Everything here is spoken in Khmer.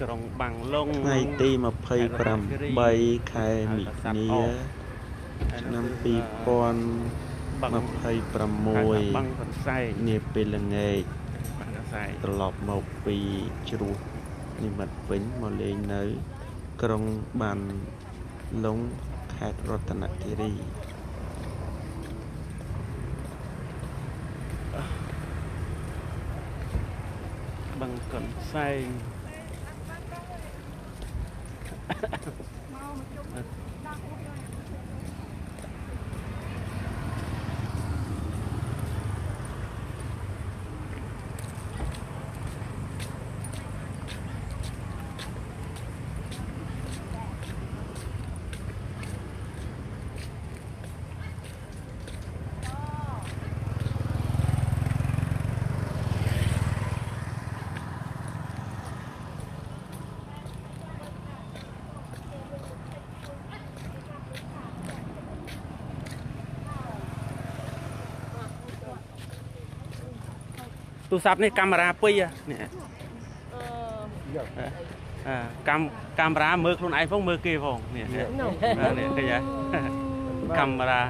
ក្រុងបាំងឡុង ngày tì mà phây pram bay khai mị nia năm pi con mà phây pram môi បាំងសន្ស័យ nia pi là nghề បាំងសន្ស័យ lọp một pi chru ni mặt vĩnh mà lên nơiក្រុងបានលងខេត្តរតនគិរី บังกอนไส้ ទូរស័ព្ទនេះកាមេរ៉ាពីរនេះកាមេរ៉ាមើលខ្លួនឯងផងមើលគេផងនេះនេះឃើញទេកាមេរ៉ា